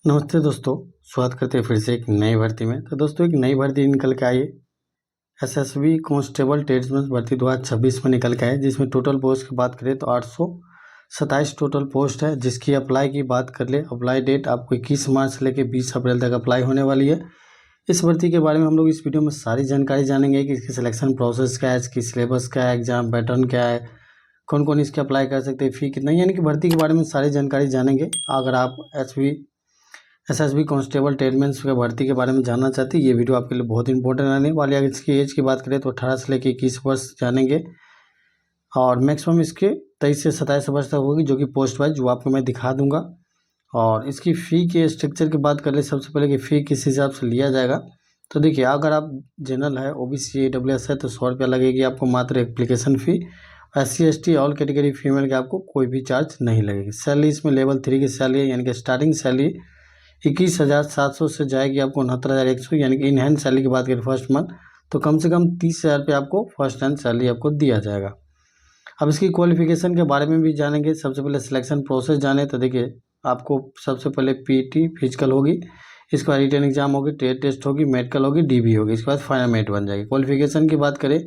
नमस्ते दोस्तों, स्वागत करते हैं फिर से एक नई भर्ती में। तो दोस्तों एक नई भर्ती निकल के आई है, एसएसबी कांस्टेबल ट्रेड्समैन भर्ती 2026 में निकल के आई, जिसमें टोटल पोस्ट की बात करें तो 827 टोटल पोस्ट है। जिसकी अप्लाई की बात कर ले, अप्लाई डेट आपको 21 मार्च से लेकर 20 अप्रैल तक अप्लाई होने वाली है। इस भर्ती के बारे में हम लोग इस वीडियो में सारी जानकारी जानेंगे कि इसकी सिलेक्शन प्रोसेस क्या है, इसकी सिलेबस क्या है, एग्जाम पैटर्न क्या है, कौन कौन इसके अप्लाई कर सकते हैं, फ़ी कितना, यानी कि भर्ती के बारे में सारी जानकारी जानेंगे। अगर आप एसएसबी कांस्टेबल ट्रेडमैन के भर्ती के बारे में जानना चाहते हैं, ये वीडियो आपके लिए बहुत इंपॉर्टेंट रहने वाली है। अगर इसकी एज की बात करें तो 18 से लेकर 21 वर्ष जानेंगे और मैक्सिमम इसके 23 से 27 वर्ष तक होगी, जो कि पोस्ट वाइज जो आपको मैं दिखा दूंगा। और इसकी फ़ी के स्ट्रक्चर की बात कर ले, सबसे पहले कि फ़ी किस हिसाब से लिया जाएगा। तो देखिए, अगर आप जनरल है, ओबीसी AWS है तो 100 रुपया लगेगी आपको मात्र application fee. SC ST all category female के आपको कोई भी चार्ज नहीं लगेगी। सैलरी इसमें लेवल 3 की सैलरी है, यानी कि स्टार्टिंग सैलरी 21,700 से जाएगी आपको 69,100, यानी कि इन हैंड सैलरी की बात करें फर्स्ट मंथ तो कम से कम 30,000 रुपये आपको फर्स्ट हैंड सैलरी आपको दिया जाएगा। अब इसकी क्वालिफिकेशन के बारे में भी जानेंगे। सबसे पहले सिलेक्शन प्रोसेस जाने तो देखिए, आपको सबसे पहले पीटी फिजिकल होगी, इसके बाद रिटन एग्जाम होगी, ट्रेड टेस्ट होगी, मेडिकल होगी, DB होगी, इसके बाद फाइनल मेरिट बन जाएगी। क्वालिफिकेशन की बात करें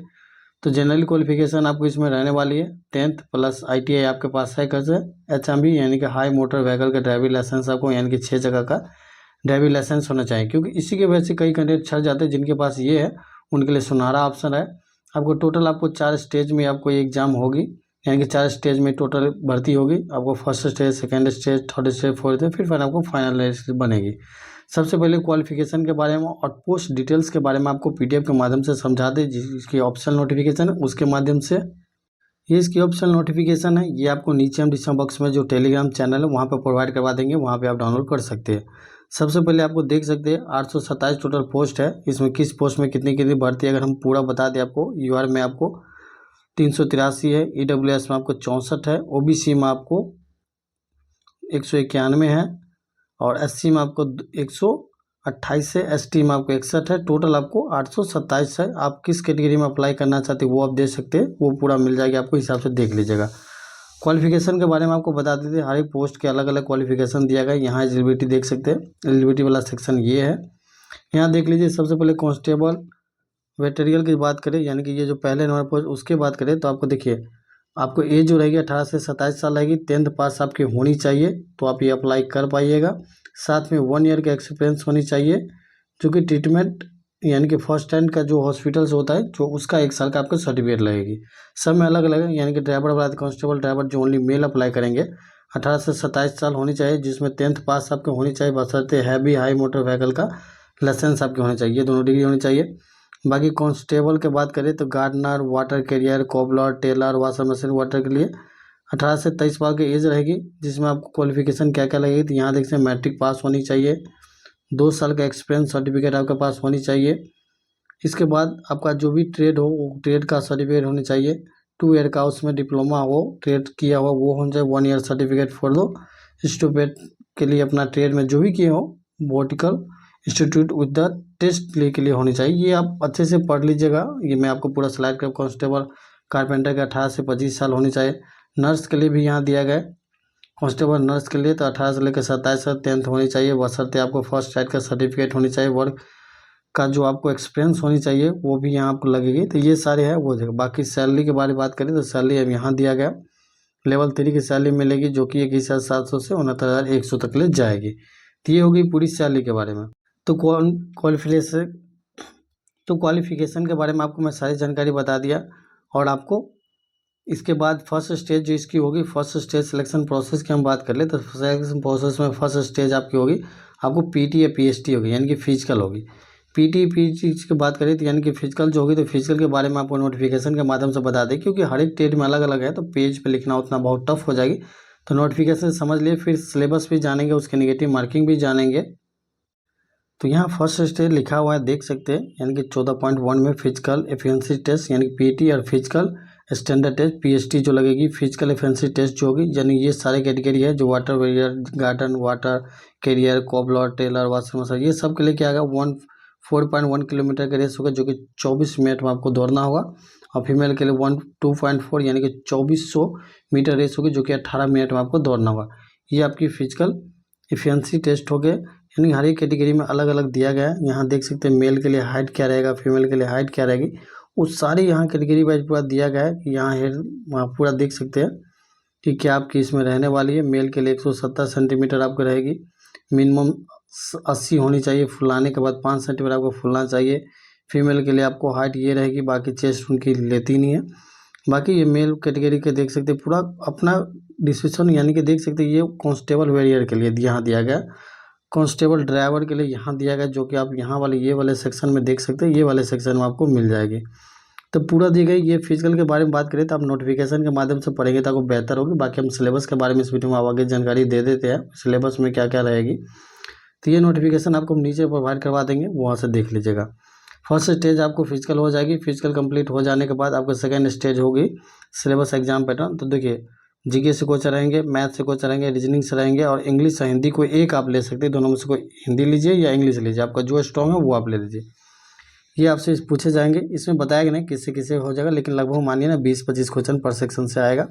तो जनरल क्वालिफिकेशन आपको इसमें रहने वाली है 10th प्लस ITI आपके पास है, कैसे HMV यानी कि हाई मोटर व्हीकल का ड्राइविंग लाइसेंस आपको, यानी कि 6 जगह का ड्राइविंग लाइसेंस होना चाहिए, क्योंकि इसी की वजह से कई कैंडिडेट छट जाते हैं। जिनके पास ये है उनके लिए सुनहरा ऑप्शन है। आपको टोटल आपको 4 स्टेज में आपको ये एग्जाम होगी, यानी कि 4 स्टेज में टोटल भर्ती होगी। आपको first stage, second stage, third stage, fourth, फिर आपको फाइनल स्टेज बनेगी। सबसे पहले क्वालिफिकेशन के बारे में और पोस्ट डिटेल्स के बारे में आपको PDF के माध्यम से समझा दे, जिसकी ऑप्शनल नोटिफिकेशन है उसके माध्यम से। ये इसकी ऑप्शनल नोटिफिकेशन है, ये आपको नीचे हम डिस्क्रिप्शन बॉक्स में जो टेलीग्राम चैनल है वहाँ पर प्रोवाइड करवा देंगे, वहाँ पे आप डाउनलोड कर सकते हैं। सबसे पहले आपको देख सकते हैं 827 टोटल पोस्ट है। इसमें किस पोस्ट में कितनी कितनी भर्ती है अगर हम पूरा बता दें आपको, UR में आपको 383 है, EWS में आपको 64 है, OBC में आपको 191 है और SC में आपको 128 है, ST में आपको 61 है। टोटल आपको 827 है। आप किस कैटेगरी में अप्लाई करना चाहते हैं वो आप दे सकते हैं, वो पूरा मिल जाएगा आपको, हिसाब से देख लीजिएगा। क्वालिफिकेशन के बारे में आपको बता देते हैं, हर एक पोस्ट के अलग अलग क्वालिफिकेशन दिया गया है। यहाँ एलिजिबिलिटी देख सकते हैं, एलिजिबिलिटी वाला सेक्शन ये है, यहाँ देख लीजिए। सबसे पहले कांस्टेबल वेटेरियल की बात करें, यानी कि ये जो पहले नंबर पोस्ट उसके बात करें तो आपको देखिए, आपको एज जो रहेगी 18 से 27 साल रहेगी। 10th पास आपकी होनी चाहिए तो आप ये अप्लाई कर पाइएगा। साथ में 1 ईयर का एक्सपीरियंस होनी चाहिए, जो कि ट्रीटमेंट यानी कि फर्स्ट हैंड का जो हॉस्पिटल से होता है जो उसका 1 साल का आपको सर्टिफिकेट लगेगी। सब में अलग अलग है, यानी कि ड्राइवर वाला कांस्टेबल ड्राइवर जो ओनली मेल अप्लाई करेंगे 18 से 27 साल होनी चाहिए, जिसमें 10th पास आपके होनी चाहिए, बशर्ते हैवी हाई मोटर व्हीकल का लाइसेंस आपके होने चाहिए, ये दोनों डिग्री होनी चाहिए। बाकी कांस्टेबल के बात करें तो gardener, water carrier, cobbler, tailor, washer machine, water के लिए 18 से 23 साल की एज रहेगी। जिसमें आपको क्वालिफिकेशन क्या क्या लगेगी तो यहाँ देख सकते हैं, मैट्रिक पास होनी चाहिए, 2 साल का एक्सपीरियंस सर्टिफिकेट आपके पास होनी चाहिए। इसके बाद आपका जो भी ट्रेड हो वो ट्रेड का सर्टिफिकेट होनी चाहिए। 2 ईयर का उसमें डिप्लोमा हो, ट्रेड किया हुआ वो होना चाहिए। 1 ईयर सर्टिफिकेट फॉर दो स्टूडेंट के लिए अपना ट्रेड में जो भी किए हो, vertical institute with the test के लिए होनी चाहिए। ये आप अच्छे से पढ़ लीजिएगा, ये मैं आपको पूरा स्लाइड कर। कांस्टेबल कारपेंटर का 18 से 25 साल होनी चाहिए। नर्स के लिए भी यहाँ दिया गया है, कांस्टेबल नर्स के लिए तो 18 से लेकर 27 तक 10th होनी चाहिए, बशर्ते आपको फर्स्ट एड का सर्टिफिकेट होनी चाहिए। वर्क का जो आपको एक्सपीरियंस होनी चाहिए वो भी यहाँ आपको लगेगी। तो ये सारे हैं वो जगह। बाकी सैलरी के बारे में बात करें तो सैलरी अब यहाँ दिया गया, लेवल 3 की सैलरी मिलेगी, जो कि 21,700 से 69,100 तक ले जाएगी। तो ये होगी पूरी सैलरी के बारे में। तो क्वालिफिकेशन के बारे में आपको मैं सारी जानकारी बता दिया। और आपको इसके बाद फर्स्ट स्टेज जो इसकी होगी, फर्स्ट स्टेज सिलेक्शन प्रोसेस की हम बात कर ले तो सिलेक्शन प्रोसेस में फर्स्ट स्टेज आपकी होगी, आपको PT या PST होगी, यानी कि फिजिकल होगी। PT की बात करें तो यानी कि फिजिकल जो होगी, तो फिजिकल के बारे में आपको नोटिफिकेशन के माध्यम से बता दें, क्योंकि हर एक ट्रेड में अलग अलग है तो पेज पे लिखना उतना बहुत टफ हो जाएगी। तो नोटिफिकेशन समझ लिए, फिर सिलेबस भी जानेंगे, उसके नेगेटिव मार्किंग भी जानेंगे। तो यहाँ फर्स्ट स्टेज लिखा हुआ है देख सकते हैं, यानी कि 14.1 में फिजिकल एफिशिएंसी टेस्ट, यानी कि PT और फिजिकल स्टैंडर्ड टेस्ट, PST जो लगेगी फिजिकल एफिशिएंसी टेस्ट जो होगी। यानी ये सारे कैटेगरी है, जो water carrier, garden, water carrier, cobbler, tailor, washer machine, ये सब के लिए क्या आएगा 4.1 किलोमीटर का रेस होगा, जो कि 24 मिनट में आपको दौड़ना होगा। और फीमेल के लिए 2.4 यानी कि 2400 मीटर रेस होगी, जो कि 18 मिनट में आपको दौड़ना होगा। ये आपकी फिजिकल इफिशिएंसी टेस्ट हो गए, यानी हर एक कैटेगरी में अलग अलग दिया गया है। यहाँ देख सकते हैं मेल के लिए हाइट क्या रहेगा, फीमेल के लिए हाइट क्या रहेगी, वो सारी यहाँ कैटेगरी वाइज पूरा दिया गया है कि यहाँ हेड वहाँ पूरा देख सकते हैं कि क्या आपकी इसमें रहने वाली है। मेल के लिए 170 सेंटीमीटर आपको रहेगी, मिनिमम 80 होनी चाहिए, फुलाने के बाद 5 सेंटीमीटर आपको फुलना चाहिए। फीमेल के लिए आपको हाइट ये रहेगी, बाकी चेस्ट उनकी लेती नहीं है। बाकी ये मेल कैटेगरी के देख सकते हैं पूरा अपना डिस्क्रिप्शन, यानी कि देख सकते हैं ये कांस्टेबल वेरियर के लिए यहाँ दिया गया, कांस्टेबल ड्राइवर के लिए यहाँ दिया गया, जो कि आप यहाँ वाले ये वाले सेक्शन में देख सकते हैं, ये वाले सेक्शन में आपको मिल जाएगी। तो पूरा दी गई। ये फिजिकल के बारे में बात करें तो आप नोटिफिकेशन के माध्यम से पढ़ेंगे तो आपको बेहतर होगी। बाकी हम सिलेबस के बारे में इस वीडियो में आगे जानकारी दे देते हैं, सिलेबस में क्या क्या रहेगी। तो ये नोटिफिकेशन आपको हम नीचे प्रोवाइड करवा देंगे, वहाँ से देख लीजिएगा। फर्स्ट स्टेज आपको फिजिकल हो जाएगी, फिजिकल कंप्लीट हो जाने के बाद आपको सेकंड स्टेज होगी सिलेबस एग्जाम पैटर्न। तो देखिए जीके से कोच रहेंगे, मैथ से कोच रहेंगे, रीजनिंग से रहेंगे और इंग्लिश या हिंदी को एक आप ले सकते हैं, दोनों में से कोई हिंदी लीजिए या इंग्लिश लीजिए, आपका जो स्ट्रॉन्ग है वो आप ले लीजिए। ये आपसे पूछे जाएंगे, इसमें बताया नहीं किससे किससे हो जाएगा, लेकिन लगभग मानिए ना 20-25 क्वेश्चन पर सेक्शन से आएगा।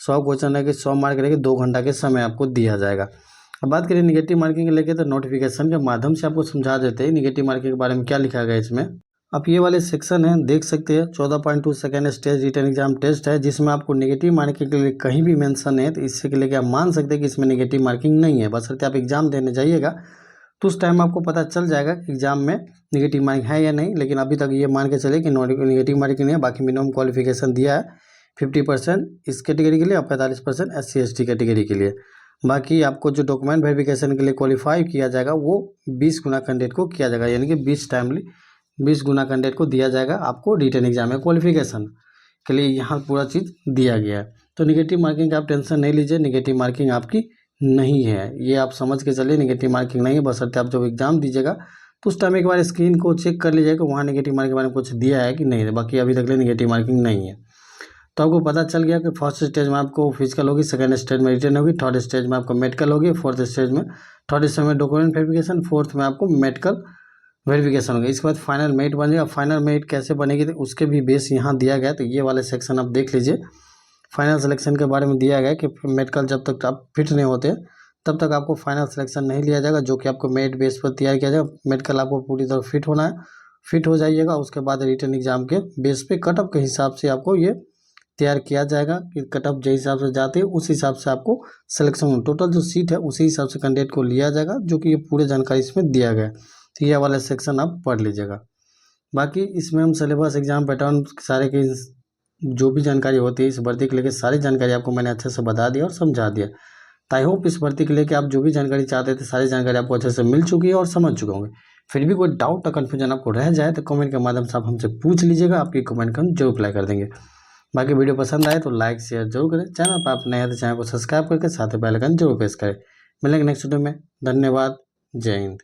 100 क्वेश्चन रहेंगे, 100 मार्क रहेंगे, 2 घंटा के समय आपको दिया जाएगा। अब बात करें निगेटिव मार्किंग के लेके, तो नोटिफिकेशन के माध्यम से आपको समझा देते हैं निगेटिव मार्किंग के बारे में क्या लिखा गया इसमें। आप ये वाले सेक्शन है देख सकते हैं, 14.2 second stage written exam test है, जिसमें आपको नेगेटिव मार्किंग के लिए कहीं भी मेंशन है तो इससे के लेके आप मान सकते हैं कि इसमें नेगेटिव मार्किंग नहीं है। बशर्ते आप एग्जाम देने जाइएगा तो उस टाइम आपको पता चल जाएगा कि एग्जाम में नेगेटिव मार्किंग है या नहीं, लेकिन अभी तक ये मान के चले कि नेगेटिव मार्किंग नहीं है। बाकी मिनिमम क्वालिफिकेशन दिया है 50% इस कैटेगरी के लिए और 45% SC/ST कैटेगरी के लिए। बाकी आपको जो डॉक्यूमेंट वेरिफिकेशन के लिए क्वालिफाई किया जाएगा वो 20 गुना कैंडिडेट को किया जाएगा, यानी कि 20 गुना कैंडिडेट को दिया जाएगा आपको रिटन एग्जाम में क्वालिफिकेशन के लिए। यहाँ पूरा चीज़ दिया गया है। तो निगेटिव मार्किंग का आप टेंशन नहीं लीजिए, निगेटिव मार्किंग आपकी नहीं है, ये आप समझ के चलिए निगेटिव मार्किंग नहीं है। बशर्ते आप जब एग्जाम दीजिएगा तो उस टाइम एक बार स्क्रीन को चेक कर लीजिएगा वहाँ निगेटिव मार्किंग के बारे में कुछ दिया है कि नहीं है। बाकी अभी तक ले निगेटिव मार्किंग नहीं है। तो आपको पता चल गया कि फर्स्ट स्टेज में आपको फिजिकल होगी, सेकंड स्टेज में रिटन होगी, थर्ड स्टेज में आपको मेडिकल होगी, फोर्थ स्टेज में डॉक्यूमेंट वेरिफिकेशन, फोर्थ में आपको मेडिकल वेरिफिकेशन होगी। इसके बाद फाइनल मेरिट बनेगा। फाइनल मेरिट कैसे बनेगी तो उसके भी बेस यहाँ दिया गया। तो ये वाले सेक्शन आप देख लीजिए, फाइनल सिलेक्शन के बारे में दिया गया कि मेडिकल जब तक आप फिट नहीं होते तब तक आपको फाइनल सिलेक्शन नहीं लिया जाएगा, जो कि आपको मेरिट बेस पर तैयार किया जाएगा। मेडिकल आपको पूरी तरह फिट होना है, फिट हो जाइएगा, उसके बाद रिटन एग्जाम के बेस पे कट ऑफ के हिसाब से आपको ये तैयार किया जाएगा कि कट ऑफ जिस हिसाब से जाते हैं उस हिसाब से आपको सिलेक्शन, टोटल जो सीट है उसी हिसाब से कैंडिडेट को लिया जाएगा, जो कि ये पूरे जानकारी इसमें दिया गया है। तो ये वाला सेक्शन आप पढ़ लीजिएगा। बाकी इसमें हम सिलेबस एग्जाम पैटर्न सारे की जो भी जानकारी होती है इस भर्ती के लेकर सारी जानकारी आपको मैंने अच्छे से बता दिया और समझा दिया। तो आई होप इस भर्ती के लेकर आप जो भी जानकारी चाहते थे सारी जानकारी आपको अच्छे से मिल चुकी है और समझ चुके होंगे। फिर भी कोई डाउट या कन्फ्यूजन आपको रह जाए तो कमेंट के माध्यम से आप हमसे पूछ लीजिएगा, आपकी कमेंट का हम जरूर अप्लाई कर देंगे। बाकी वीडियो पसंद आए तो लाइक शेयर जरूर करें, चैनल पर आप नए हैं तो चैनल को सब्सक्राइब करके साथ ही बेल आइकन जरूर प्रेस करें। मिलेंगे नेक्स्ट वीडियो में, धन्यवाद, जय हिंद।